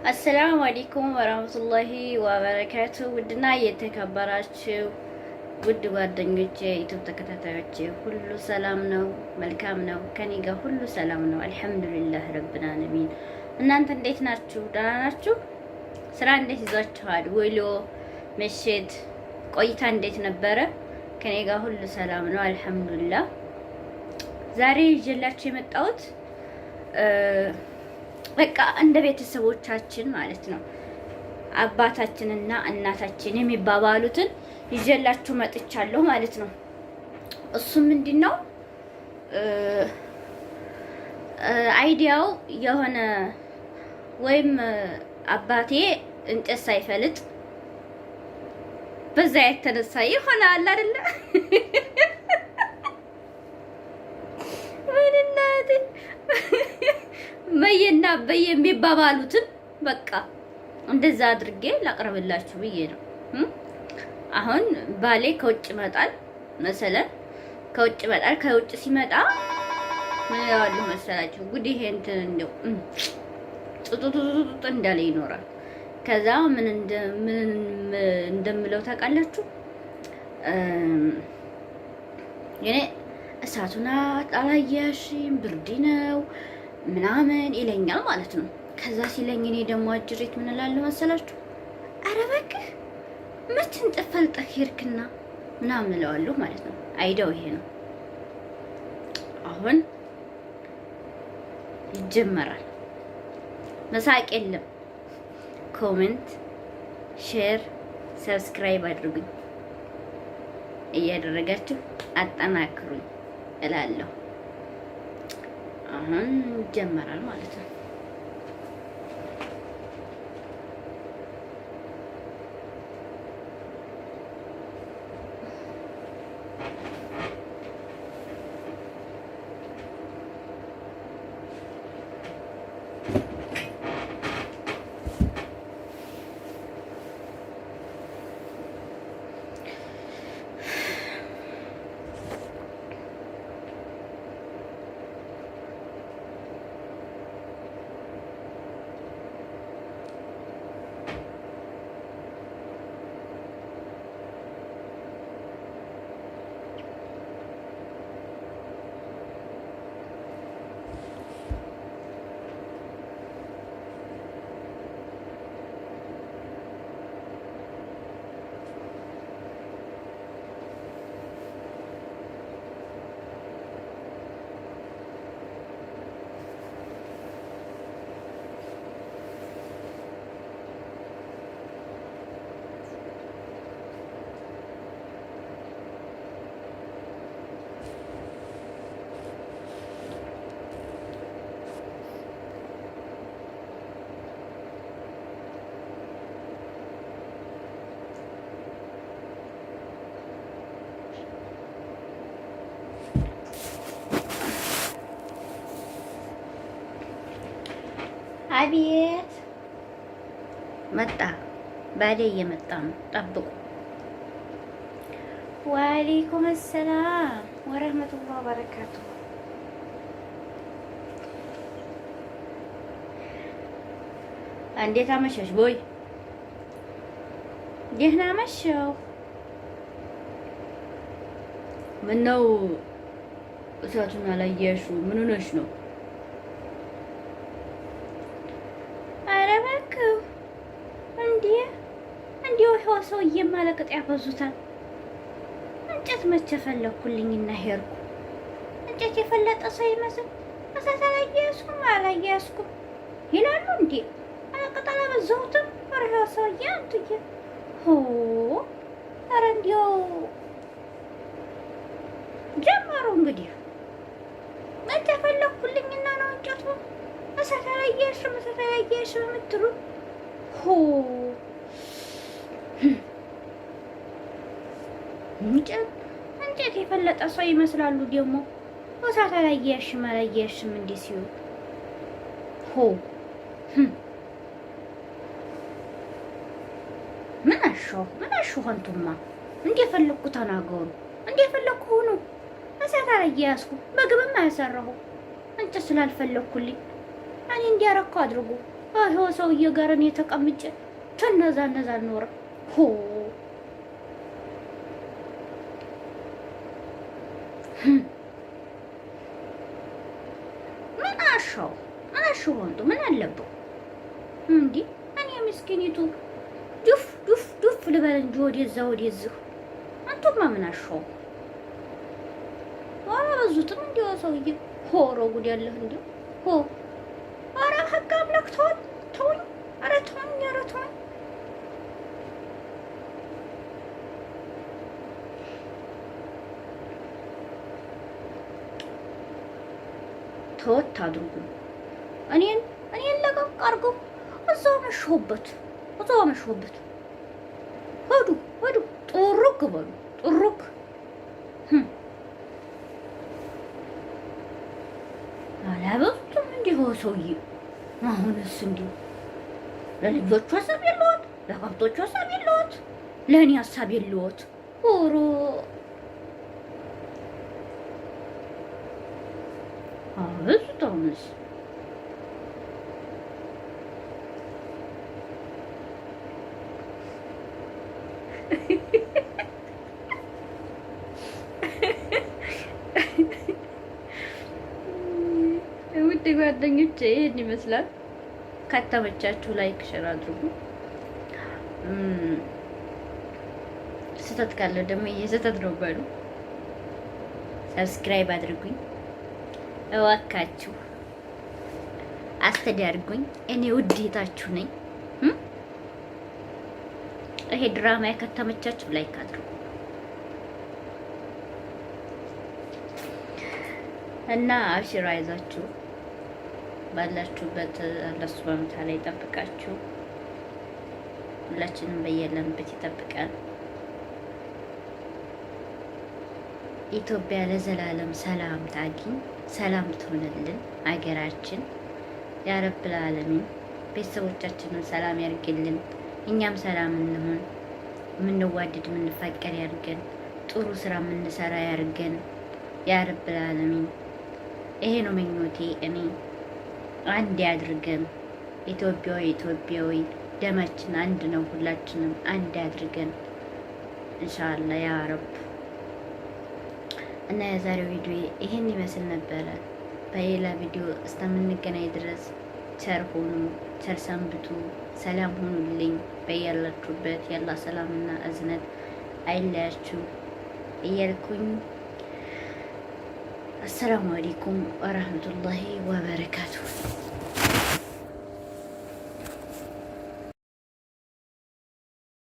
አሰላሙ አለይኩም ወራህመቱላሂ ወበረካቱ። ውድና የተከበራችሁ ውድ ጓደኞቼ ዩቲዩብ ተከታታዮቼ ሁሉ ሰላም ነው፣ መልካም ነው። ከኔ ጋር ሁሉ ሰላም ነው፣ አልሐምዱሊላህ ረብል ዓለሚን። እናንተ እንዴት ናችሁ? ደህና ናችሁ? ስራ እንዴት ይዟችኋል? ውሎ ምሽት ቆይታ እንዴት ነበረ? ከኔ ጋር ሁሉ ሰላም ነው፣ አልሐምዱሊላህ። ዛሬ ይዤላችሁ የመጣሁት በቃ እንደ ቤተሰቦቻችን ማለት ነው አባታችንና እናታችን የሚባባሉትን ይዤላችሁ መጥቻለሁ ማለት ነው። እሱ ምንድነው አይዲያው የሆነ ወይም አባቴ እንጨት ሳይፈልጥ በዛ የተነሳ ይሆናል አይደለ? መየና በየ የሚባባሉትን በቃ እንደዛ አድርጌ ላቀርብላችሁ ብዬ ነው። አሁን ባሌ ከውጭ መጣል መሰለን ከውጭ መጣል ከውጭ ሲመጣ ምን ያለው መሰላችሁ? ጉድ ይሄ እንትን እንደው ጥጥጥጥ እንዳለ ይኖራል። ከዛ ምን እንደምለው ታውቃላችሁ? የኔ እሳቱን አላየሽም ብርድ ነው ምናምን ይለኛል ማለት ነው። ከዛ ሲለኝ እኔ ደግሞ አጅሬት ምን እላለሁ መሰላችሁ? ኧረ እባክህ መችን ጥፈልጠህ ሄድክና ምናምን እለዋለሁ ማለት ነው። አይደው ይሄ ነው። አሁን ይጀመራል። መሳቅ የለም። ኮሜንት፣ ሼር፣ ሰብስክራይብ አድርጉኝ። እያደረጋችሁ አጠናክሩኝ እላለሁ። አሁን ይጀመራል ማለት ነው። አቤት መጣ። ባሌ እየመጣ ነው፣ ጠብቁ። ወአለይኩም ሰላም ወራህመቱላሂ ወበረካቱ። እንዴት አመሸሽ? ቦይ ደህና አመሸው። ምነው እሳቱን አላየሽው? ምን ሆነሽ ነው? ሰውዬ ማለቅጥ ያበዙታል። እንጨት መቼ ፈለኩልኝና ሄድኩ። እንጨት የፈለጠ ሰው ይመስል እሳት አላያያዝኩም አላያያዝኩም ይላሉ እንዴ? አለቅጥ አላበዛሁትም? ኧረ ሰውዬ አንቱዬ ሆ ኧረ እንዲያው ጀመሩ እንግዲህ መቼ ፈለኩልኝና ነው እንጨቱ እሳት አላያያዝሽም እሳት አላያያዝሽም የምትሉ ሆ እንጨት የፈለጠ ሰው ይመስላሉ። ደግሞ እሳት አላየሽም አላየሽም እንዴ ሲሉ ሆ ምን አሸሁ አንቱማ እንደፈለኩ ተናገሩ፣ እንደፈለኩ ሆኖ እሳት አላየያዝኩም፣ ምግብም አያሰራሁ እንጨት ስላልፈለኩልኝ እኔ እንዲያረኩ አድርጉ። ይኸው ሰውዬ ጋር እኔ ተቀምጬ ተነዛ ኖረ ሆ ምን አሻው ወንዱ ምን አለበው እንዴ? እኔ ምስኪኒቱ ዱፍ ልበል እንጂ ወደዚህ አንተማ ምን አሻው በዙትም እንዲሁ ሰውዬ ሆሮ ጉድ ያለህ እንዲሁ ሆ ኧረ ህግ አምላክ ተውኝ ኧረ ተውኝ ተወት አድርጉ እኔን ለቀቅ አድርገው እዛው መሽሁበት ሂዱ ጥሩክ በሉ ጥሩክ አላበዙትም እንዲሁ ሰውዬ አሁንስ እንዲሁ ለልጆቹ ሀሳብ የለዎት ለከብቶቹ ሀሳብ የለዎት ለእኔ ሀሳብ የለዎት ኦሮ አበዙት አሁንስ ውድ ጓደኞቼ ይሄን ይመስላል። ከተመቻችሁ ላይክ ሼር አድርጉ። ስህተት ካለው ደግሞ የስህተት ነው በሉ። ሰብስክራይብ አድርጉኝ እባካችሁ፣ አስተዳድርጉኝ። እኔ ውዴታችሁ ነኝ። ይሄ ድራማ ከተመቻችሁ ላይክ አድርጉ እና አብሽራ ይዛችሁ ባላችሁበት አላህ ሱብሃነሁ ወተዓላ ይጠብቃችሁ። ሁላችንም በየለንበት ይጠብቃል። ኢትዮጵያ ለዘላለም ሰላም ታግኝ፣ ሰላም ትሆንልን አገራችን። ያ ረብል ዓለሚን ቤተሰቦቻችንን ሰላም ያርግልን፣ እኛም ሰላም እንሆን፣ የምንዋደድ የምንፋቀር ያርገን፣ ጥሩ ስራ የምንሰራ ያርገን። ያ ረብል ዓለሚን ይሄ ነው ምኞቴ። እኔ አንድ ያድርገን። ኢትዮጵያዊ ደማችን አንድ ነው። ሁላችንም አንድ ያድርገን ኢንሻአላህ ያ ረብ። እና የዛሬው ቪዲዮ ይሄን ይመስል ነበረ። በሌላ ቪዲዮ እስከምንገናኝ ድረስ ቸር ሁኑ፣ ቸር ሰንብቱ፣ ሰላም ሁኑልኝ። በያላችሁበት ያላ ሰላምና እዝነት አይለያችሁ እያልኩኝ አሰላሙ አለይኩም ወራህመቱላሂ ወበረካቱሁ።